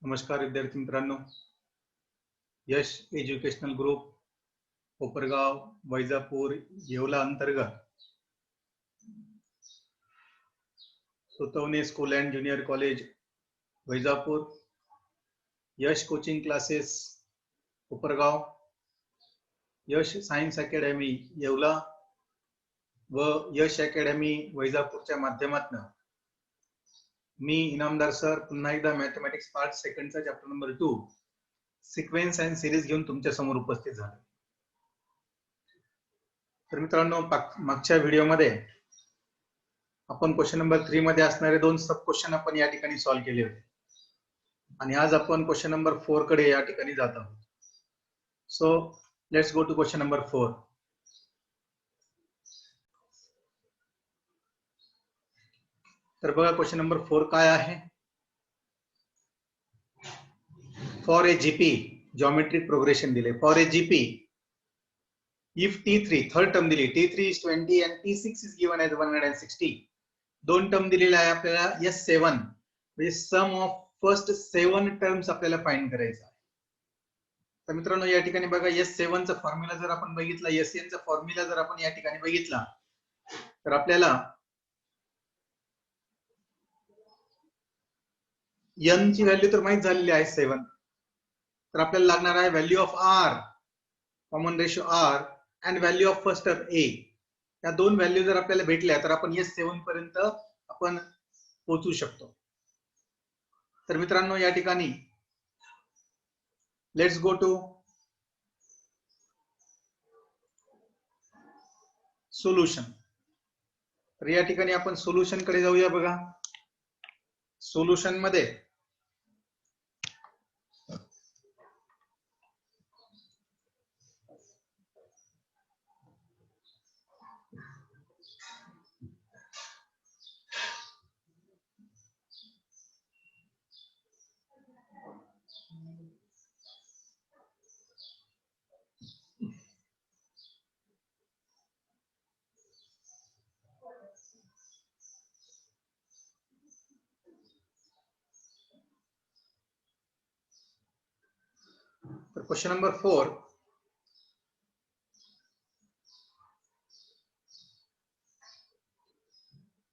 नमस्कार विद्यार्थी मित्रांनो, यश एज्युकेशनल ग्रुप कोपरगाव वैजापूर येवला अंतर्गत Sutwane school and junior college Vaijapur, Yash coaching classes Kopargaon, Yash science academy Yeola व यश अकॅडमी वैजापूरच्या माध्यमातून मी इनामदार सर पुन्हा एकदा मॅथमॅटिक्स पार्ट सेकंडचा chapter number 2 sequence and series घेऊन तुमच्या समोर उपस्थित झालो. तर मित्रांनो, मागच्या व्हिडिओमध्ये आपण क्वेश्चन नंबर 3 मध्ये असणारे 2 सब क्वेश्चन आपण या ठिकाणी सॉल्व्ह केले होते आणि आज आपण क्वेश्चन नंबर 4 कडे या ठिकाणी जात आहोत. So let's go to question number 4. तर बघा क्वेश्चन नंबर 4 काय आहे. For a GP geometric progression दिले. For a GP if T3 third term दिली, T3 is 20 and T6 is given as 160. दोन टर्म दिलेला आहे आपल्याला S7 म्हणजे सम ऑफ फर्स्ट 7 टर्म्स आपल्याला फाइंड करायचा आहे. तर मित्रांनो, या ठिकाणी बघा S7 चा फॉर्म्युला जर आपण बघितला, SN चा फॉर्म्युला जर आपण या ठिकाणी बघितला तर आपल्याला n ची व्हॅल्यू तर माहित झालेली आहे 7. तर आपल्याला लागणार आहे value of r, common ratio r and value of first term a. या दोन व्हॅल्यू जर आपल्याला भेटल्या तर आपण S7 पर्यंत आपण पोहोचू शकतो. तर मित्रांनो, या ठिकाणी लेट्स गो टू सोल्युशन. तर या ठिकाणी आपण सोल्युशन कडे जाऊया. बघा सोल्युशन मध्ये तर क्वेश्चन नंबर 4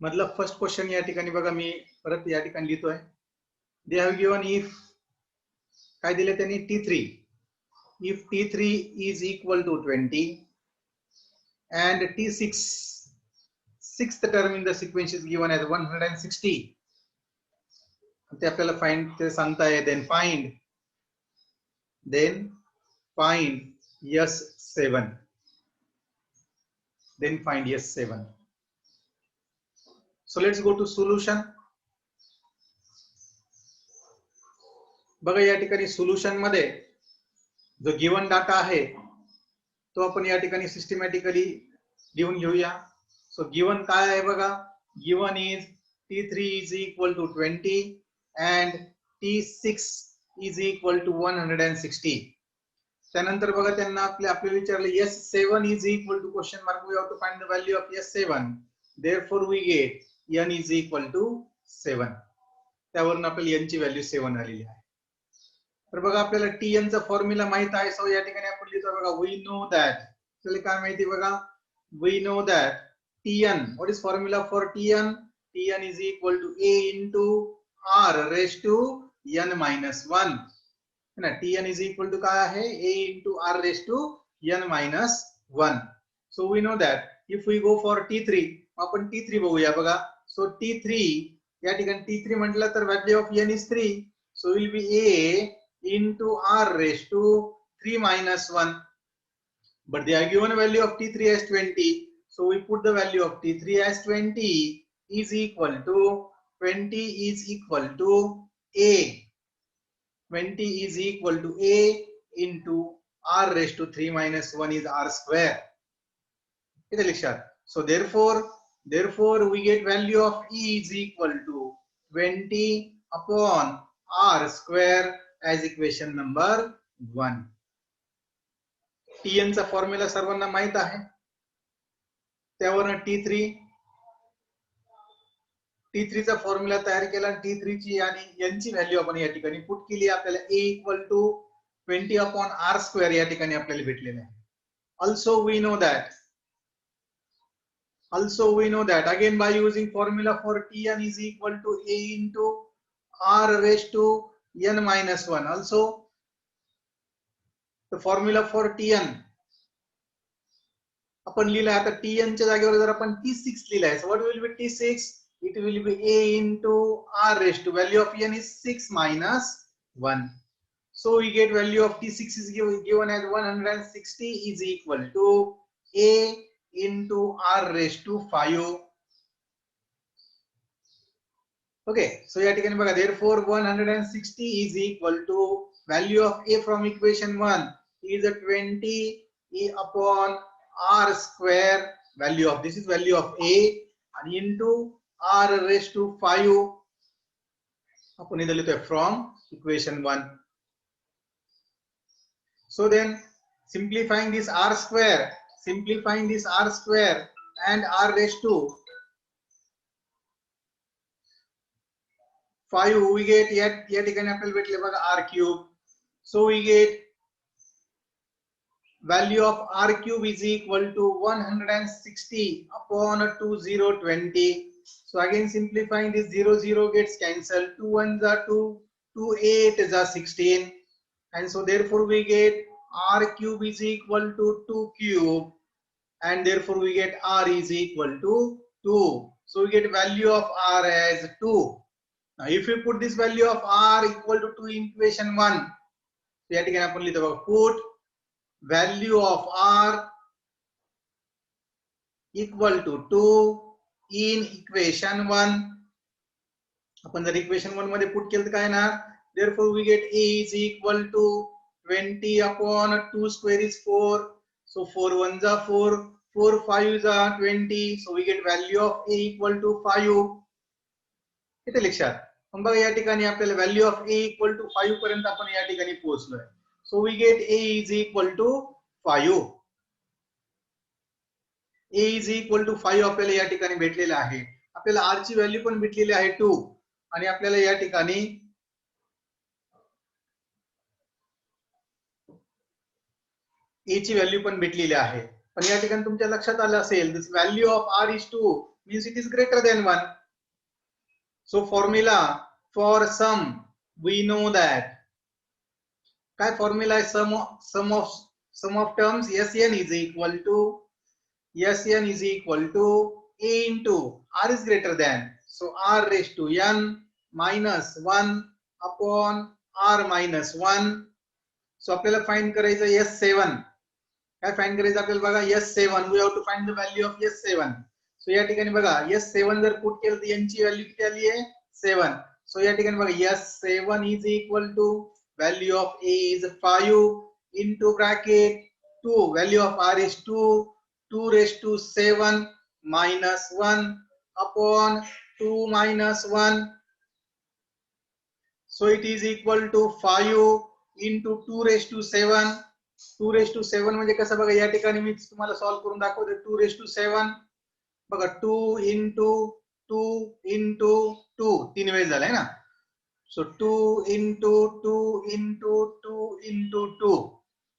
मतलब फर्स्ट क्वेश्चन या ठिकाणी बघा, मी परत या ठिकाणी लिहितोय. दे हॅव गिवन इफ काय दिले त्यांनी T3 if T3 is equal to 20 and T6 sixth term in the sequence is given as 160. ते आपल्याला फाइंड ते सांगताय. then find S7. then find S7. so let's go to solution. बघा या ठिकाणी सोल्युशन मध्ये जो गिवन डाटा आहे तो आपण या ठिकाणी सिस्टमॅटिकली लिहून घेऊया. सो गिवन काय आहे बघा, given is T3 is equal to 20 and T6 is equal to 160. त्यानंतर बघा त्यांना आपल्याला विचारले S7 is equal to question mark, we have to find the value of S7. therefore we get n is equal to 7. त्यावरून आपल्याला n ची value 7 आलेली आहे. तर बघा आपल्याला Tn चा फॉर्म्युला माहित आहे. सो या ठिकाणी आपण लिहितो बघा, वी नो दॅट. आपल्याला काय माहिती बघा, we know that Tn, what is formula for Tn? Tn is equal to a into r raised to n minus 1. है ना, Tn is equal to काय आहे, a into r raised to n minus 1. so we know that if we go for T3, आपण T3 बघूया बघा. so T3 या ठिकाणी T3 म्हटलं तर value of n is 3. so will be a into r raised to 3 minus 1. But they are given value of T3 as 20. So we put the value of T3 as 20 is equal to 20 is equal to a. 20 is equal to a into r raised to 3 minus 1 is r square. So therefore we get value of E is equal to 20 upon r square as equation number 1. Tn चा formula सर्वांना माहित आहे. त्यावरून T3 चा formula तयार केला, T3 ची आणि n ची व्हॅल्यू आपण या ठिकाणी पुट केली. आपल्याला A इक्वल टू 20/r² या ठिकाणी आपल्याला भेटलेलं आहे. Also we know that again by using formula for Tn is equal to A into r raised to n minus 1. Also the formula for Tn आपण लिहिलं आता Tn च्या जागेवर जर आपण T6 लिहिलं आहे, so what will be T6? It will be A into r raised to value of n is 6 minus 1. So we get value of T6 is given as 160 is equal to A into r raised to 5. Okay, so या ठिकाणी बघा, therefore 160 is equal to value of A from equation 1 is a 20 E upon r square. Value of this is value of A and into r raised to 5 आपण इधर लिहितोय from equation 1. So then simplifying this r square and r raised to 5 we get या ठिकाणी आपल्याला भेटले बघा r cube. So we get value of r cube is equal to 160 upon 2020. So again simplifying this 0 gets cancelled. 2 1s are 2, 2 8 is 16, and so therefore we get r cube is equal to 2 cube, and therefore we get r is equal to 2. So we get value of r as 2. Now if we put this value of r equal to 2 in equation 1, so या ठिकाणी आपण लिहितो बघा, put value of r equal to 2 in equation 1. आपण जर equation 1 मध्ये put केलं तर काय येणार? Therefore we get A is equal to 20 upon 2 square is 4. So 4 1s are 4, 4 5s are 20. So we get value of A equal to 5. इथे लक्षात मग बघा या ठिकाणी आपल्याला value of A equal to 5 पर्यंत आपण या ठिकाणी पोहोचलोय. So we get A is equal to 5. A is equal to 5 आपल्याला या ठिकाणी भेटलेलं आहे. आपल्याला r ची व्हॅल्यू पण भेटलेली आहे 2 आणि आपल्याला या ठिकाणी A ची व्हॅल्यू पण भेटलेली आहे. पण या ठिकाणी तुमच्या लक्षात आलं असेल this value of r is 2 means it is greater than 1. So formula for sum we know that काय formula आहे sum of terms Sn is equal to A into r is greater than, so r raised to n minus 1 upon r minus 1. So आपल्याला find करायचं S7. काय find करायचं आपल्याला बघा S7 we have to find the value of S7. So या ठिकाणी बघा S7 जर पुट केलं तर n ची व्हॅल्यू किती आली आहे 7. So या ठिकाणी बघा S7 is equal to value of A is 5 into bracket 2, value of r is 2 raised to 7 minus 1 upon 2 minus 1. So it is equal to 5 into 2 raised to 7. 2 raised to 7 म्हणजे कसं बघा या ठिकाणी मी तुम्हाला सॉल्व करून दाखवतो. 2 raised to 7 बघा 2 into 2 into 2 तीन वेळेस झालाय ना. So 2 into 2 into 2 into 2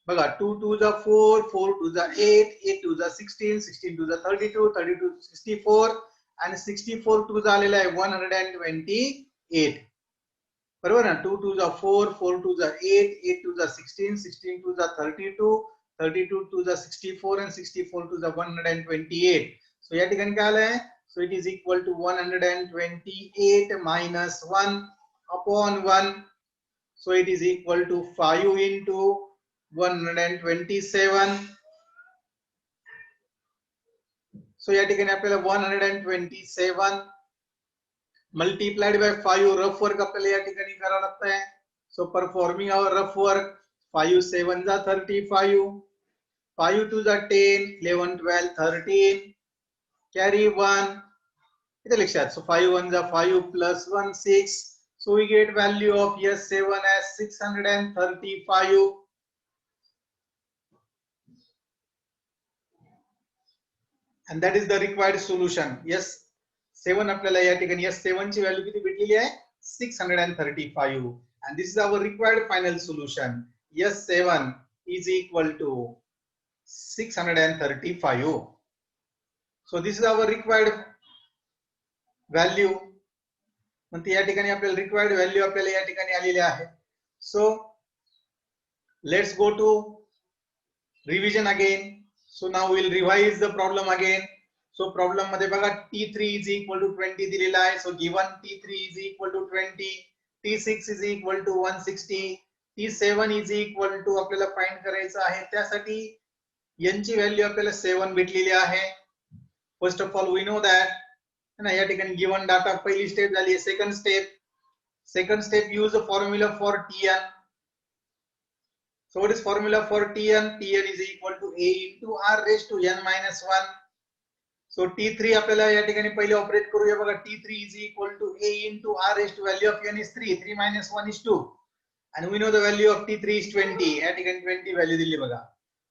बघा 2 2s are 4, 4 2s are 8, 8 2s are 16, 16 2s are 32, 32 64 आणि 64 2s आलेला आहे 128. बरोबर ना. 2 2s are 4, 4 2s are 8, 8 2s are 16, 16 2s are 32, 32 2s are 64 and 64 2s are 128. So या ठिकाणी काय आलंय? So it is equal to 128 minus 1 upon 1. So it is equal to 5 into 127. So या ठिकाणी आपल्याला 127 multiplied by 5 रफ वर्क आपल्याला या ठिकाणी करावं लागतंय. So performing our rough work 5 7s are 35, 5 2s are 10, 11 12 13, carry 1 इथे लक्षात. So 5 1s are 5 plus 1 6. So we get value of S7 as 635. And that is the required solution. Yes, 7 आपल्याला या ठिकाणी S7 ची व्हॅल्यू किती भेटलेली आहे 635 and this is our required final solution. S7 is equal to 635. So this is our required value. म्हणजे या ठिकाणी आपल्याला रिक्वायर्ड व्हॅल्यू आपल्याला या ठिकाणी आलेली आहे. So let's go to revision again. So now we'll revise the problem again. So problem मध्ये बघा T3 is equal to 20 दिलेला आहे. So given T3 is equal to 20, T6 is equal to 160, T7 is equal to आपल्याला find करायचं आहे. त्यासाठी n ची value आपल्याला 7 भेटलेली आहे. First of all we know that ना या ठिकाणी गिवन डाटा पहिली स्टेप झाली आहे. Second step use the formula for Tn. So what is formula for Tn? Tn is equal to a into r raised to n minus 1. So T3 आपल्याला या ठिकाणी पहिले ऑपरेट करूया बघा. T3 is equal to a into r raised to value of n is 3. 3 minus 1 is 2. And we know the value of T3 is 20. या ठिकाणी 20 value दिली बघा.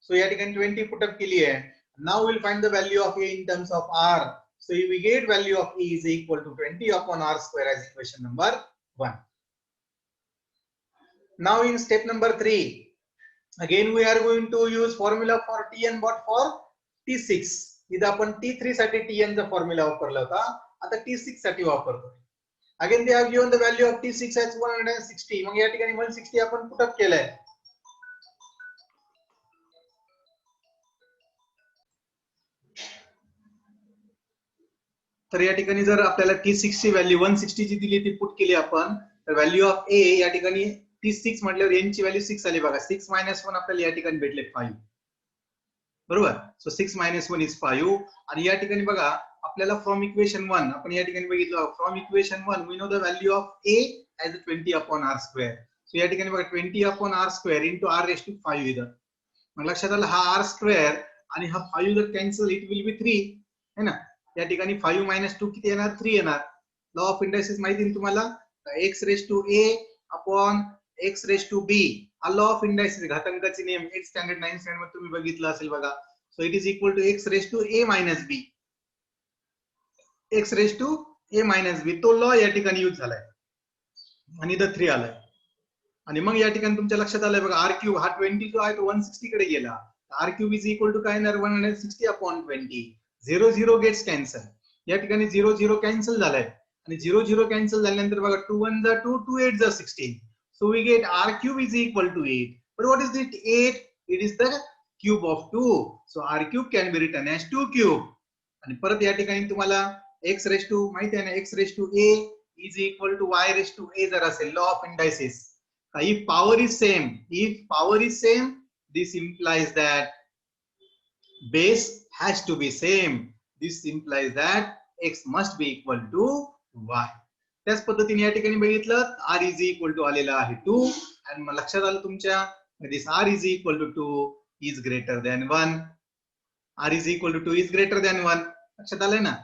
So या ठिकाणी 20 पुट अप केली आहे. Now we'll find the value of a in terms of r. So we get value of a is equal to 20 upon r square as equation number 1. Now in step number 3, again we are going to use formula for Tn but for T6. इथं आपण T3 साठी Tn चा formula वापरला होता. आता T6 साठी वापरतो. Again they have given the value of T6 as 160. मग या ठिकाणी 160 आपण पुट अप केलाय. तर या ठिकाणी जर आपल्याला T6 ची व्हॅल्यू 160 ची दिली ती पुट केली आपण तर व्हॅल्यू ऑफ a या ठिकाणी T6 म्हटल्यावर n ची व्हॅल्यू 6 आली बघा. 6 minus 1 आपल्याला या ठिकाणी भेटले 5. बरोबर. So 6 minus 1 is 5. आणि या ठिकाणी बघा आपल्याला फ्रॉम इक्वेशन 1 आपण या ठिकाणी बघितलं from equation 1 we know the value of a as 20 upon r square. So या ठिकाणी बघा 20 upon r square into r raised to 5 इथं. मग लक्षात आलं हा r square आणि हा 5 जर कॅन्सल इट विल बी 3 है ना. या ठिकाणी 5 minus 2 किती येणार 3 येणार. लॉ ऑफ इंडायसेस माहिती आहे तुम्हाला x raised to a upon x raised to b. हा लॉ ऑफ इंडायसेस घातांकाचे नियम 8th स्टँडर्ड 9th स्टँडर्ड मध्ये तुम्ही बघितलं असेल बघा. So it is equal to x raised to a minus b. x raised to a minus b तो law या ठिकाणी यूज झालाय आणि इथं 3 आलाय. आणि मग या ठिकाणी तुमच्या लक्षात आलंय बघा r क्यूब हा 20 जो आहे तो 160 कडे गेला. r cube is equal to काय येणार 160 upon 20. 0 0 gates cancel. या ठिकाणी 0 0 कॅन्सल झालाय आणि 0 0 कॅन्सल झाल्यानंतर बघा 2 1 जा 2 2 8 जा 16. So we get r cube is equal to 8. But what is it 8? It is the cube of 2. So r cube can be written as 2 cube. आणि परत या ठिकाणी तुम्हाला x raised to माहिती आहे ना x raised to a is equal to y raised to a जर असेल law of indices. If power is same, this implies that base has to be same. This implies that x must be equal to y. त्याच पद्धतीने या ठिकाणी बघितलं r is equal to आलेला आहे 2 आणि मग लक्षात आलं तुमच्या this r is equal to 2 is greater than 1. r is equal to 2 is greater than 1. लक्षात आलंय ना.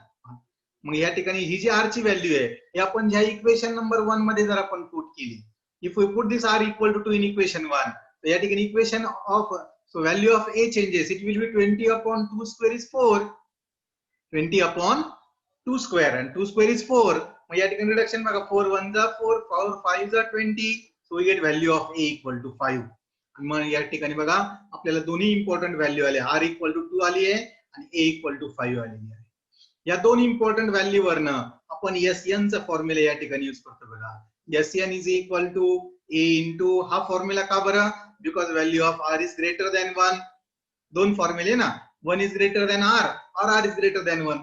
मग या ठिकाणी ही जी r ची व्हॅल्यू आहे ही आपण ह्या इक्वेशन नंबर 1 मध्ये जर आपण पुट केली if we put this r equal to 2 in equation 1 तर या ठिकाणी equation of so value of a changes. It will be 20 upon 2 square is 4. 20 upon 2 square and 2 square is 4. मग या ठिकाणी रिडक्शन बघा 4 1 जा 4 4 5 जा 20. So we get value of a equal to 5. मग या ठिकाणी बघा आपल्याला दोन्ही इम्पॉर्टंट व्हॅल्यू आले. r equal to 2 आली आहे आणि a equal to 5 आलेली आहे. या दोन इम्पॉर्टंट व्हॅल्यू वरनं आपण Sn चा फॉर्म्युला या ठिकाणी यूज करतो बघा. Sn is equal to a into हा फॉर्म्युला का बरं because value of r is greater than 1. दोन फॉर्म्युले ना 1 is greater than r or r is greater than 1.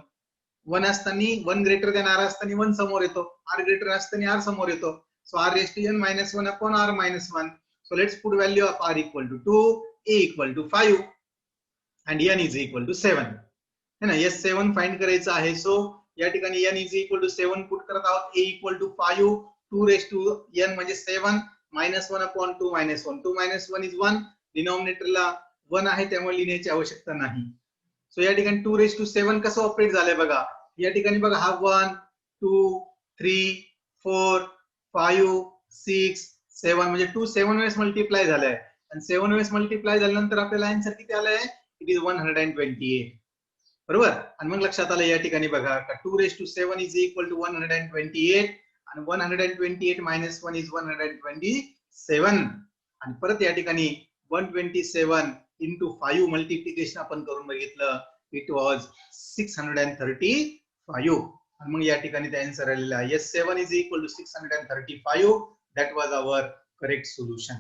1 असताना 1 greater than r असताना 1 समोर येतो. r greater असताना r समोर येतो. So r raised to n minus 1 upon r minus 1. So let's put value of r equal to 2, a equal to 5 and n is equal to 7. है ना. S7 find करायचं आहे. सो या ठिकाणी n is equal to 7 put करत आहोत. a equal to 5, 2 raised to n म्हणजे 7 minus 1 upon 2 minus 1. 2 minus 1 is 1. डिनॉमिनेटरला 1 आहे त्यामुळे लिहिण्याची आवश्यकता नाही. सो या ठिकाणी 2 raised to 7 कसं ऑपरेट झालंय बघा. या ठिकाणी बघा हा 1 2 3 4 5 6 7 म्हणजे 2 7 वेळेस मल्टिप्लाय झालाय आणि 7 वेळेस मल्टिप्लाय झाल्यानंतर आपल्याला आन्सर किती आलाय. It is 128. बरोबर. आणि मग लक्षात आलं या ठिकाणी बघा का 2⁷ इज इक्वल टू 128 आणि 128 मायनस 1 इज 127 आणि परत या ठिकाणी 127 इंटू 5 मल्टिप्लिकेशन आपण करून बघितलं, इट वॉज 635 आणि मग या ठिकाणी आन्सर आलेला आहे S7 is equal to 635. That was our correct solution.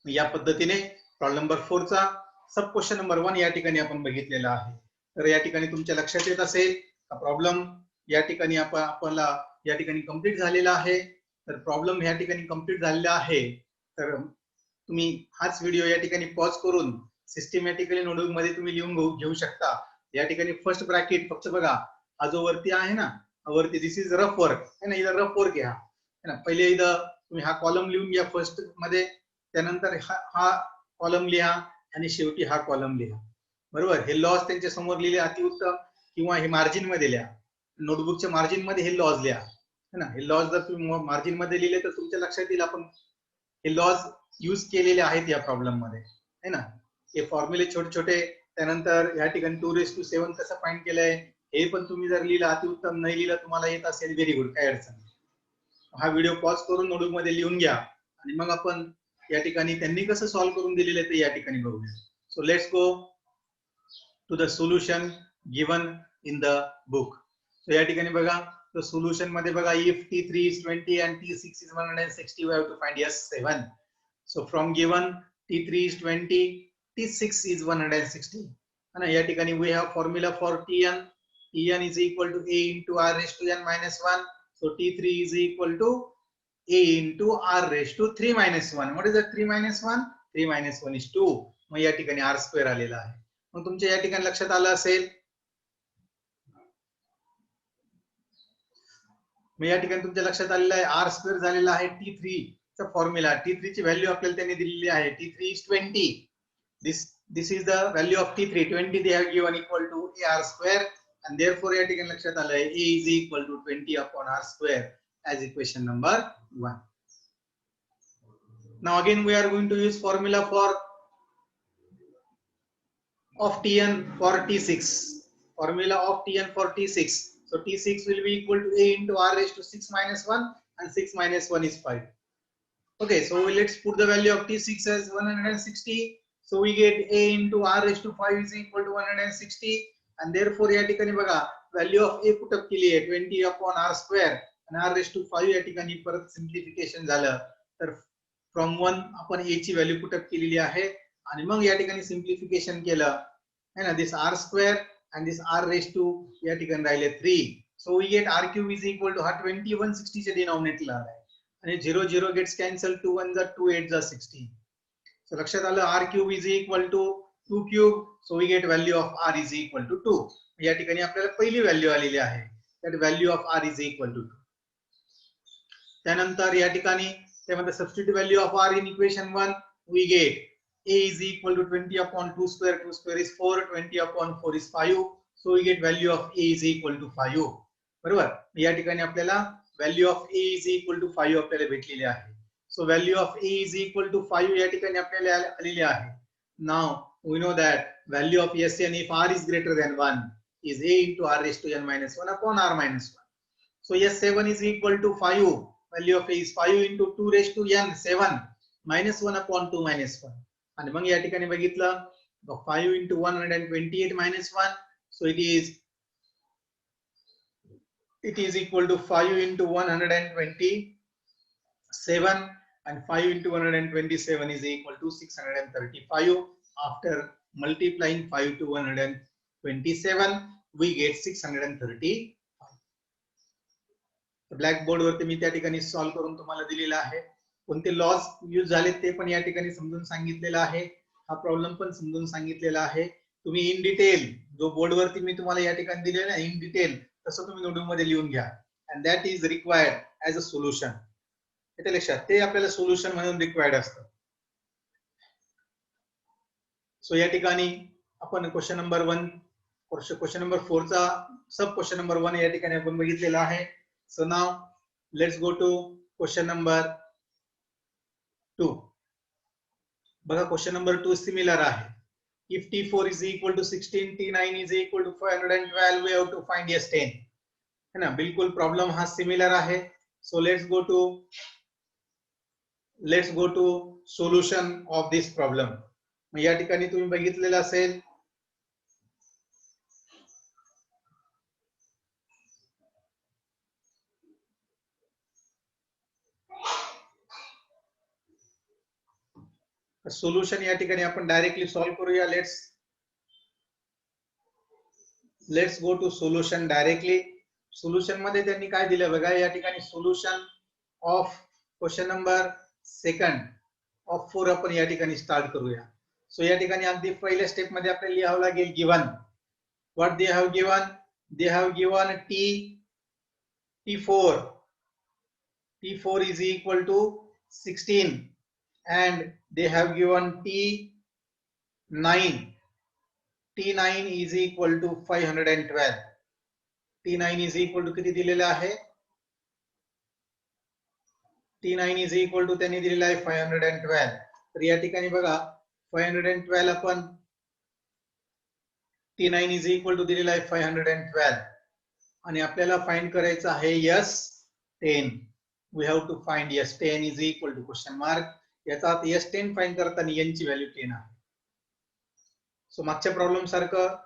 या पद्धतीने प्रॉब्लेम नंबर 4 चा सब क्वेश्चन नंबर 1 या ठिकाणी आपण बघितलेला आहे. तर या ठिकाणी तुमच्या लक्षात येत असेल प्रॉब्लेम या ठिकाणी आपल्याला या ठिकाणी कंप्लीट झालेला आहे. तर प्रॉब्लेम या ठिकाणी कंप्लीट झालेला आहे. तर तुम्ही हाच व्हिडिओ या ठिकाणी पॉज करून सिस्टमॅटिकली नोटबुक मध्ये तुम्ही लिहून घेऊ शकता. या ठिकाणी फर्स्ट ब्रॅकेट फक्त बघा, हा जो वरती आहे ना, वरती दिस इज रफ वर्क है ना, इथं रफ वर्क घ्या है ना. पहिले इथं तुम्ही हा कॉलम लिहून घ्या फर्स्ट मध्ये, त्यानंतर हा कॉलम लिहा आणि शेवटी हा कॉलम लिहा. बरोबर. हे लॉज त्यांच्या समोर लिहिले अतिउत्तम, किंवा हे मार्जिन मध्ये लिहा, नोटबुकच्या मार्जिन मध्ये हे लॉज लिहा है ना. हे लॉज जर तुम्ही मार्जिन मध्ये लिहिले तर तुमच्या लक्षात येईल आपण हे लॉज यूज केलेले आहेत या प्रॉब्लेम मध्ये है ना. हे फॉर्म्युले छोटे छोटे, त्यानंतर या ठिकाणी 2⁷ कसं फाइंड केलंय हे पण तुम्ही जर लिहिलं अतिउत्तम, नाही लिहिलं तुम्हाला येत असेल व्हेरी गुड, काय अडचण नाही. हा व्हिडिओ पॉज करून नोटबुक मध्ये लिहून घ्या आणि मग आपण या ठिकाणी त्यांनी कसं सॉल्व्ह करून दिलेलं आहे ते या ठिकाणी बघूया. So let's go to the solution given in the book. So या ठिकाणी बघा, तर सोल्युशन मध्ये बघा, if T3 is 20 and T6 is 160 we have to find S7. So from given T3 is 20, T6 is 160 and या ठिकाणी we have formula for Tn. Tn is equal to A into R raised to n minus 1. So T3 is equal to A into R raised to 3 minus 1. What is that 3 minus 1? 3 minus 1 is 2. मग या ठिकाणी R square आलेला आहे. मग तुमच्या या ठिकाणी लक्षात आलं असेल, मग या ठिकाणी तुमच्या लक्षात आलेलं आहे R स्क्वेअर झालेला आहे T3 चा फॉर्म्युला. T3 ची व्हॅल्यू आपल्याला त्यांनी दिलेली आहे. T3 is 20. This is the value of T3. 20 they have given equal to AR square and therefore या ठिकाणी लक्षात आलं आहे A is equal to 20 upon R square as equation number 1. Now again we are going to use formula for of Tn for T6. Formula of Tn for T6. So T6 will be equal to A into R raised to 6 minus 1 and 6 minus 1 is 5. Okay, so let's put the value of T6 as 160. So we get A into R raised to 5 is equal to 160 and therefore या ठिकाणी बघा value of A put up केली आहे 20 upon R square and R raised to 5 या ठिकाणी परत simplification झालं तर from 1 आपण A ची व्हॅल्यू पुट अप केलेली आहे आणि मग या ठिकाणी सिम्प्लिफिकेशन केलं है ना. दिस R square and this R raised to या ठिकाणी राहिले 3. So we get R cube is equal to हा 20 160 चे डिनॉमिनेटर आहे आणि 0 0 gets cancelled, 2 1 2 8 16. So लक्षात आलं R cube is equal to 2 cube. So we get value of R is equal to 2. या ठिकाणी आपल्याला पहिली व्हॅल्यू आलेली आहे, that value of R is equal to 2. त्यानंतर या ठिकाणी त्यामध्ये substitute value of R in equation 1 we get A is equal to 20 upon 2 square. 2 square is 4. 20 upon 4 is 5. So we get value of A is equal to 5. बरोबर. या ठिकाणी आपल्याला value of A is equal to 5 आपल्याला भेटलेली आहे. So value of A is equal to 5 या ठिकाणी आपल्याला आलेली आहे. Now we know that value of Sn if R is greater than 1 is A into R raised to n minus 1 upon R minus 1. So S7 is equal to 5. Value of A is 5 into 2 raised to n 7 minus 1 upon 2 minus 1. आणि मग या ठिकाणी बघितलं 5 into 128 minus 1. So it is equal to 5 into 127 and 5 into 127 is equal to 635. After multiplying 5 to 127 we get 635. Black board वरती मी त्या ठिकाणी solve करून तुम्हाला दिलेला आहे. कोणते लॉज यूज झाले ते पण या ठिकाणी समजून सांगितलेलं आहे. हा प्रॉब्लेम पण समजून सांगितलेला आहे. तुम्ही इन डिटेल जो बोर्ड वरती मी तुम्हाला या ठिकाणी दिलेला आहे इन डिटेल तसं तुम्ही नोटबुक मध्ये लिहून घ्या and that is required as a solution. येते लक्षात, ते आपल्याला सोल्युशन म्हणून रिक्वायर्ड असतं. सो या ठिकाणी आपण क्वेश्चन नंबर 1 क्वेश्चन नंबर 4 चा सब क्वेश्चन नंबर 1 या ठिकाणी आपण बघितलेला आहे. So now let's go to question number 2. बघा क्वेश्चन नंबर 2 सिमिलर आहे. If T4 is equal to 16, T9 is equal to 512, we have to find S10. है ना, बिल्कुल प्रॉब्लेम हा सिमिलर आहे. So let's go to solution of this problem. या ठिकाणी तुम्ही बघितलेलं असेल सोल्युशन या ठिकाणी आपण डायरेक्टली सॉल्व्ह करूया. Let's go to solution directly. Solution मध्ये त्यांनी काय दिलं बघा, या ठिकाणी solution of question number 2 of 4 आपण या ठिकाणी स्टार्ट करूया. सो या ठिकाणी अगदी पहिल्या स्टेप मध्ये आपल्याला लिहावं लागेल given. What they have given? They have given T4 is equal to 16 and they have given T9 is equal to 512. T9 is equal to किती दिलेलं आहे? T9 is equal to त्यांनी दिलेलं आहे 512. तर या ठिकाणी बघा 512 आपण T9 is equal to दिलेलं आहे 512 आणि आपल्याला फाइंड करायचं आहे S10. We have to find S10 is equal to question mark. याचा अर्थ S10 फाइंड करताना n ची व्हॅल्यू 10 आहे. सो मागच्या प्रॉब्लेम सारखं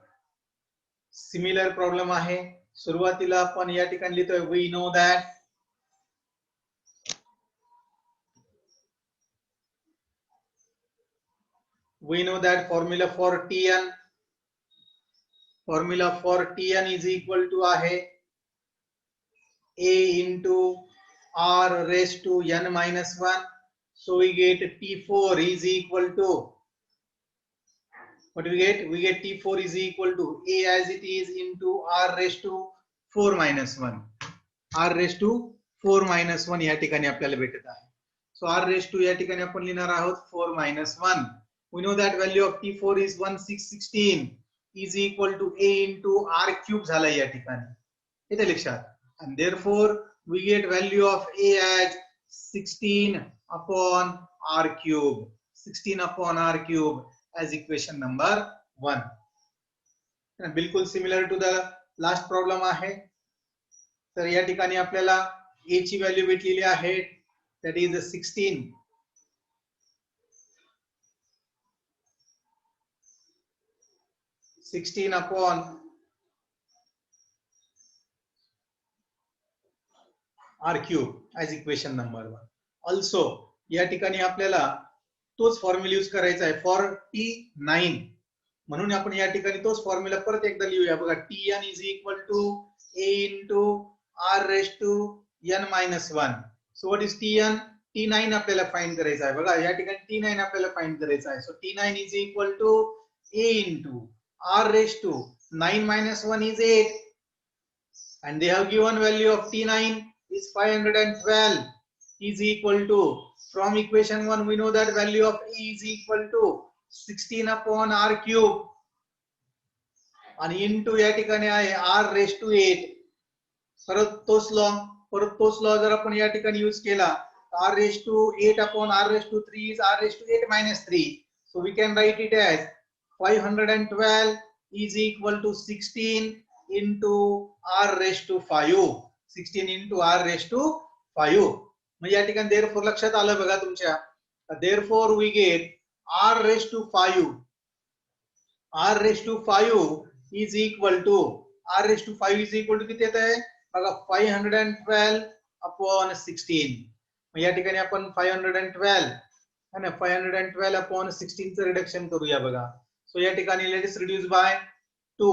सिमिलर प्रॉब्लेम आहे. सुरुवातीला आपण या ठिकाणी लिहितोय we know that formula for Tn is equal to आहे a into r raised to n minus 1. So we get T4 is equal to, what we get? We get T4 is equal to a as it is into r raised to 4 minus 1. r raised to 4 minus 1 या ठिकाणी आपल्याला भेटत आहे. So r raised to या ठिकाणी आपण लिहिणार आहोत 4 minus 1. We know that value of T4 is 1616 is equal to a into r cube झाला या ठिकाणी. इथे लक्षात. And therefore we get value of a as 16 upon r cube. 16 upon r cube as equation number 1. बिल्कुल similar to the last problem आहे. तर या ठिकाणी आपल्याला a ची व्हॅल्यू भेटलेली आहे, that is 16 upon r cube as equation number 1. Also या ठिकाणी आपल्याला तोच फॉर्म्युला यूज करायचा आहे फॉर T9. म्हणून आपण या ठिकाणी तोच फॉर्म्युला परत एकदा लिहूया बघा. Tn is equal to a into r raised to n minus 1. So what is Tn? T9 आपल्याला फाइंड करायचा आहे बघा. या ठिकाणी T9 आपल्याला फाइंड करायचा आहे. So T9 is equal to a into r raised to 9 minus 1 is 8 and they have given value of T9 is 512 is equal to, from equation 1 we know that value of a is equal to 16 upon r cube and into या ठिकाणी आहे r raised to 8. परत तोच law जर आपण या ठिकाणी use केला, r raised to 8 upon r raised to 3 is r raised to 8 minus 3. So we can write it as 512 is equal to 16 into r raised to 5. 16 into r raised to 5. म्हणजे या ठिकाणी therefore लक्षात आलं बघा तुमच्या. Therefore we get r raised to 5. r raised to 5 is equal to, r raised to 5 is equal to किती येत आहे बघा 512 upon 16. या ठिकाणी आपण 512 है ना, 512 upon 16 चं रिडक्शन करूया बघा. सो या ठिकाणी लेट अस रिड्यूस बाय 2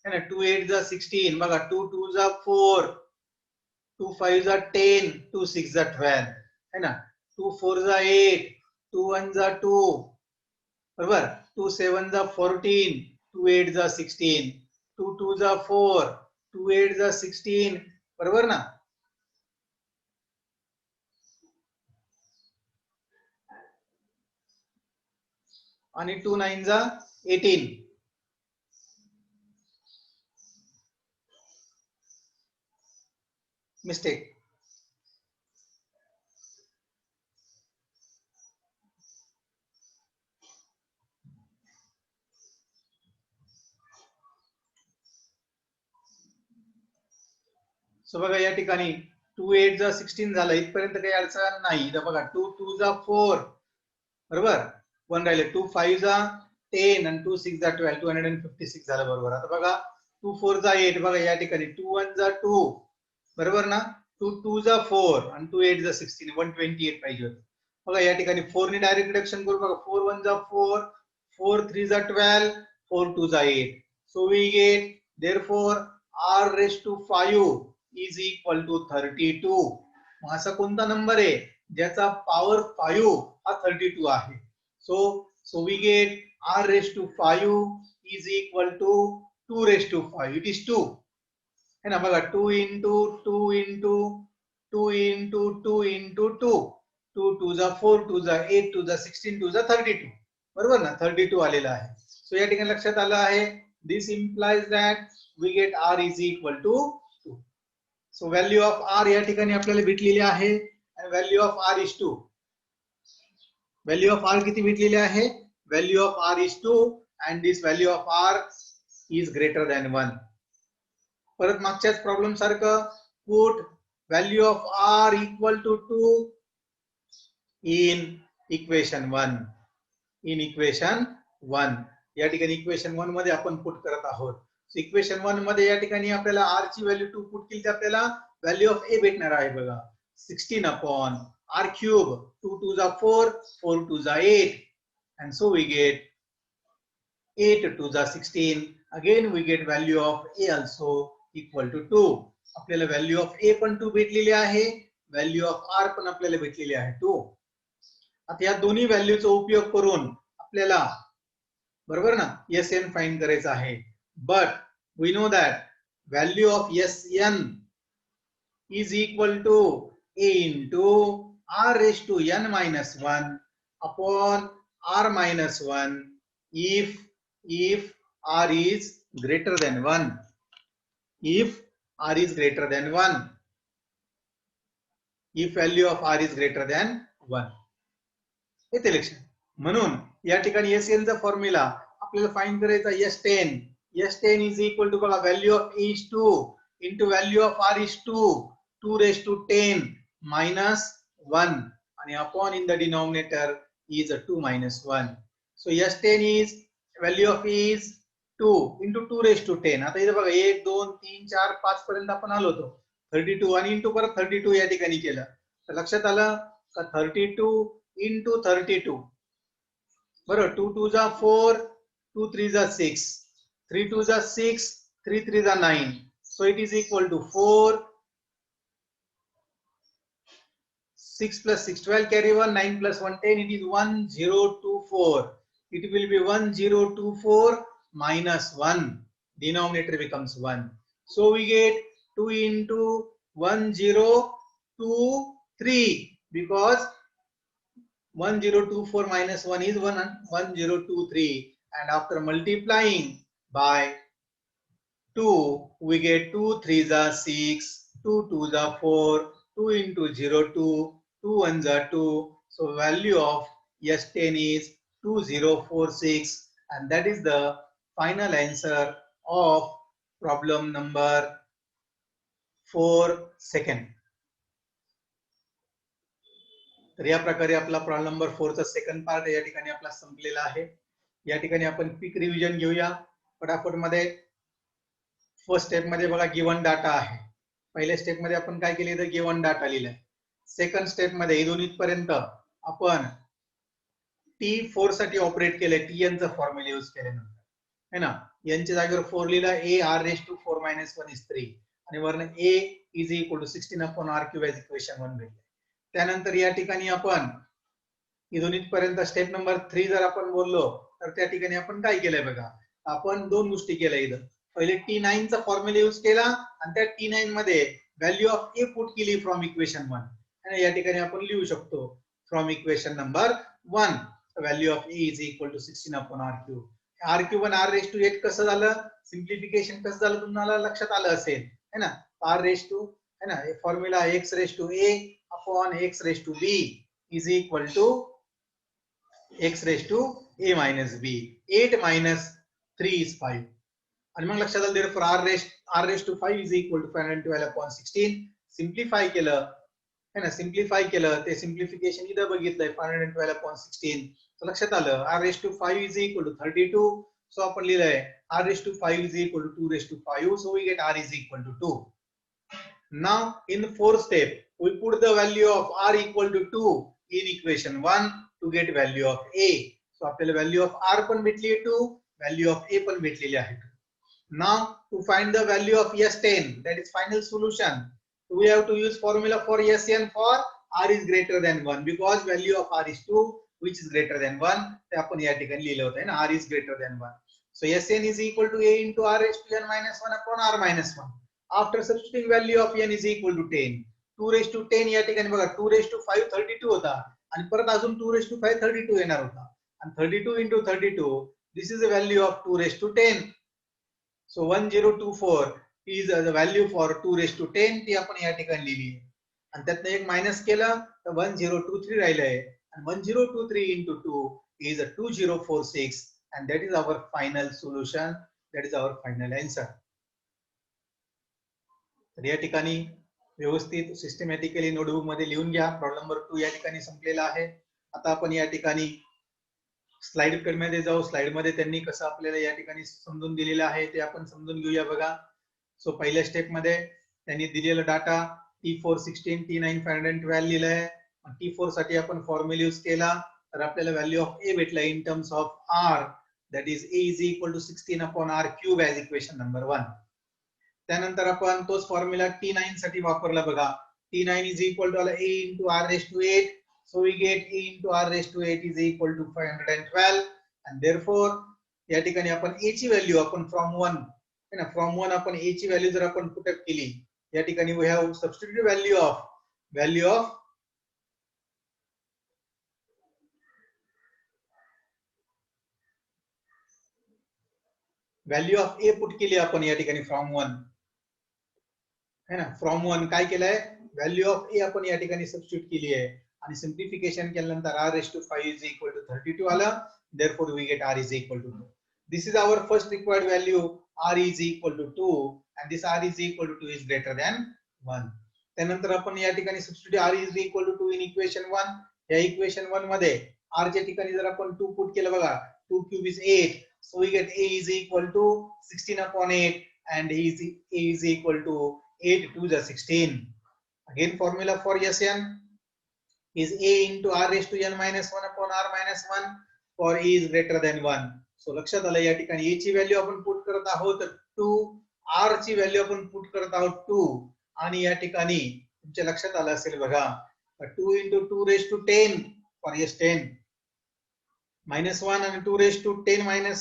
है ना. 2 8 जा 16 बघा. 2 2 जा 4, 2 5 जा 10, 2 6 जा 12 है ना. 2 4 जा 8, 2 1 जा 2 बरोबर. 2 7 जा 14, 2 8 जा 16, 2 2 जा 4, 2 8 जा 16 बरोबर ना. आणि 2 9 जा 18. मिस्टेक. सो बघा या ठिकाणी 2 8 जा 16 झालं, इथपर्यंत काही अडचण नाही. इथं बघा 2 2 जा 4 बरोबर, 1 राहिले, 2 5 जा 10 आणि 2 6 जा 12, 256 झालं बरोबर. आता बघा 2 4 जा 8, बघा या ठिकाणी 2 1 जा 2 बरोबर ना, 2 2 जा 4 आणि 2 8 जा 16, 128 पाहिजे होतं. बघा या ठिकाणी 4 ने डायरेक्ट रिडक्शन करू बघा, 4 1 जा 4, 4 3 जा 12, 4 2 जा 8. So we get therefore r raised to 5 is equal to 32. मग असा कोणता नंबर आहे ज्याचा पॉवर 5 हा 32 आहे? So we get r raised to 5 is equal to 2 raised to 5. It is 2 है ना, बघा 2 into 2 into 2 into 2 into 2, 2 2 जा 4, 2 जा 8, 2 जा 16, 2 जा 32 बरोबर ना, 32 आलेला आहे. सो या ठिकाणी लक्षात आलं आहे. This implies that we get r is equal to 2. So value of r या ठिकाणी आपल्याला भेटलेली आहे आणि value of r is 2. Value of r किती भेटलेली आहे? Value of r is 2 and this value of r is greater than 1. परत मागच्याच प्रॉब्लेम सारखं put value of r equal to 2 in equation 1. In equation 1 या ठिकाणी इक्वेशन 1 मध्ये आपण पुट करत आहोत. इक्वेशन 1 मध्ये या ठिकाणी आपल्याला r ची व्हॅल्यू 2 पुट केली तर आपल्याला व्हॅल्यू ऑफ a भेटणार आहे बघा, 16 upon r cube, 2 2 जा 4, 4 2 जा 8 and so we get 8 2 जा 16. Again we get value of a also equal to 2. आपल्याला व्हॅल्यू ऑफ a पण 2 भेटलेली आहे, व्हॅल्यू ऑफ r पण आपल्याला भेटलेली आहे 2. आता या दोन्ही व्हॅल्यूचा उपयोग करून आपल्याला बरोबर ना Sn फाइंड करायचं आहे. But we know that value of Sn is equal to a into r raised to n minus 1 upon r minus 1 if r is greater than 1. If r is greater than 1. If value of r is greater than 1. येते लक्षात. म्हणून या ठिकाणी Sn चा formula आपल्याला find करायचा S10. S10 is equal to बघा value of a is 2 into value of r is 2, 2 raised to 10 minus 1 आणि upon in the denominator is 2 minus 1. So S10 is value of a is 2 into 2 raised to 10. आता इथे बघा 1 2 3 4 5 पर्यंत आपण आलो होतो. 32 आणि इंटू परत 32 या ठिकाणी केलं तर लक्षात आलं का 32 into 32 बरोबर, 2 2 जा 4, 2 3 जा 6, 3 2 जा 6, 3 3 जा 9. So it is equal to 4, 6 plus 6 12 carry 1, 9 plus 1 10. It is 1024. It will be 1024 minus 1. Denominator becomes 1. So we get 2 into 1023 because 1024 minus 1 is 1023 and after multiplying by 2 we get 2 3 is 6, 2 2 is 4, 2 into 0 2, 2 1 is 2. So value of S10 is 2046 and that is the final answer of problem number 4 second. तर या प्रकारे आपला problem number 4 चा second part या ठिकाणी आपला संपलेला आहे. या ठिकाणी आपण क्विक रिव्हिजन घेऊया फटाफट मध्ये. फर्स्ट स्टेप मध्ये बघा गिवन डाटा आहे. पहिल्या स्टेप मध्ये आपण काय केले तर गिवन डाटा लिहिलाय. सेकंड स्टेप मध्ये दोन्ही पर्यंत आपण T4 साठी ऑपरेट केले, Tn चा फॉर्म्युला यूज केल्यानंतर है ना, n च्या जागेवर 4 लिहिला, a r raised to 4 minus 1 is 3 आणि वरनं a is equal to 16 upon r cube as equation 1 भेटले. त्यानंतर या ठिकाणी आपण दोन्ही पर्यंत स्टेप नंबर 3 जर आपण बोललो तर त्या ठिकाणी आपण काय केलंय बघा, आपण दोन गोष्टी केल्या. इथं पहिले T9 चा फॉर्म्युला यूज केला आणि त्या T9 मध्ये व्हॅल्यू ऑफ a पुट केली फ्रॉम इक्वेशन 1 आणि या ठिकाणी आपण लिहू शकतो from equation number 1 value of a is equal to 16 upon r cube. r cube आणि r raised to 8 कसं झालं, सिम्प्लिफिकेशन कसं झालं तुम्हाला लक्षात आलं असेल है ना. r raised to है ना, formula x raised to a upon x raised to b is equal to x raised to a minus b. 8 minus 3 is 5. आणि मग लक्षात आलं therefore r raised to 5 is equal to 512 upon 16. Simplify केलं है ना, simplify केलं, ते simplification इथं बघितलंय 512 upon 16. तर लक्षात आलं r raised to 5 is equal to 32. So आपण लिहिलंय r raised to 5 is equal to 2 raised to 5. So we get r is equal to 2. Now in the fourth step we put the value of r equal to 2 in equation 1 to get value of a. So आपल्याला value of r पण भेटली आहे 2, value of a पण भेटलेली आहे. Now to find the value of S10, that is final solution, we have to use formula for Sn for r is greater than 1 because value of r is 2 which is greater than 1. ते आपण या ठिकाणी लिहिलं होतं ना, r is greater than 1. So Sn is equal to a into r raised to n minus 1 upon r minus 1. After substituting value of n is equal to 10. 2 raised to 10 या ठिकाणी बघा 2 raised to 5 32 होता आणि परत अजून 2 raised to 5 32 येणार होता. And 32 into 32, this is the value of 2 raised to 10. So 1024 is the value for 2 raised to 10. ती आपण या ठिकाणी लिहिली आणि त्यातनं एक मायनस केलं तर 1023 राहिलंय आणि 1023 into 2 is a 2046 and that is our final solution, that is our final answer. तर या ठिकाणी व्यवस्थित सिस्टमॅटिकली नोटबुक मध्ये लिहून घ्या. प्रॉब्लेम नंबर 2 या ठिकाणी संपलेला आहे. आता आपण या ठिकाणी स्लाइड मध्ये जाऊ. स्लाइड मध्ये त्यांनी कसं आपल्याला या ठिकाणी समजून दिलेलं आहे ते आपण समजून घेऊया बघा. सो पहिल्या स्टेप मध्ये त्यांनी दिलेला डाटा T4 16 T9 512 लिहिलंय. T4 साठी आपण फॉर्म्युला यूज केला तर आपल्याला व्हॅल्यू ऑफ a भेटला in terms of r, that is a is equal to 16 upon r cube as equation number 1. त्यानंतर आपण तोच फॉर्म्युला T9 साठी वापरला बघा. T9 is equal to a into r raised to 8. So we get a into r raised to 8 is equal to 512 and therefore या ठिकाणी आपण a ची व्हॅल्यू आपण फ्रॉम 1 है ना, फ्रॉम 1 आपण a ची व्हॅल्यू जर आपण पुट अप केली या ठिकाणी we have substituted value of a put केली आपण या ठिकाणी फ्रॉम 1 है ना, फ्रॉम 1 काय केलंय व्हॅल्यू ऑफ a आपण या ठिकाणी सबस्टिट्यूट केली आहे आणि सिम्प्लिफिकेशन केल्यानंतर r raised to 5 is equal to 32 आलं. Therefore we get r is equal to 2. This is our first required value, r is equal to 2 and this r is equal to 2 is greater than 1. त्यानंतर आपण या ठिकाणी substitute r is equal to 2 in equation 1. या equation 1 मध्ये r च्या ठिकाणी जर आपण 2 पुट केलं बघा 2 cube is 8. So we get a is equal to 16 upon 8 and a is equal to 8 to the 16. Again formula for Sn is a into r raised to n minus 1 upon r minus 1 for a is greater than 1. So लक्षात आलं या ठिकाणी a ची value आपण put करत आहोत 2, r ची value आपण पुट करत आहोत 2 आणि या ठिकाणी तुमच्या लक्षात आलं असेल बघा 2 into 2 raised to 10 for S10 minus 1 and 2 raised to 10 minus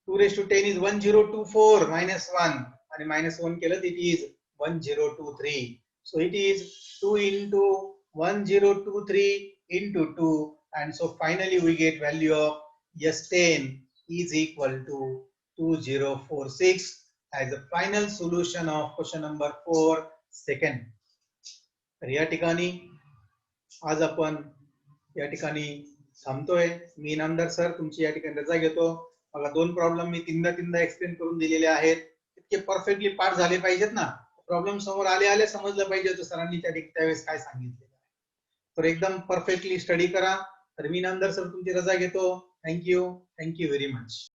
2 raised to 10 is 1024 minus 1 आणि minus 1 केलं it is 1023. So it is 2 into 1023 into 2 and so finally we get value of S10 is equal to 2046 as the final solution of question number 4 second. तर या ठिकाणी आज आपण या ठिकाणी थांबतोय. मी Inamdar sir तुमची या ठिकाणी रजा घेतो. मला 2 प्रॉब्लेम मी तीनदा एक्सप्लेन करून दिलेले आहेत. इतके परफेक्टली पाठ झाले पाहिजेत ना, प्रॉब्लेम समोर आले समजलं पाहिजे होतं सरांनी त्यावेळेस काय सांगितलं. तर एकदम परफेक्टली स्टडी करा. तर मी इनामदार सर तुमची रजा घेतो. Thank you very much.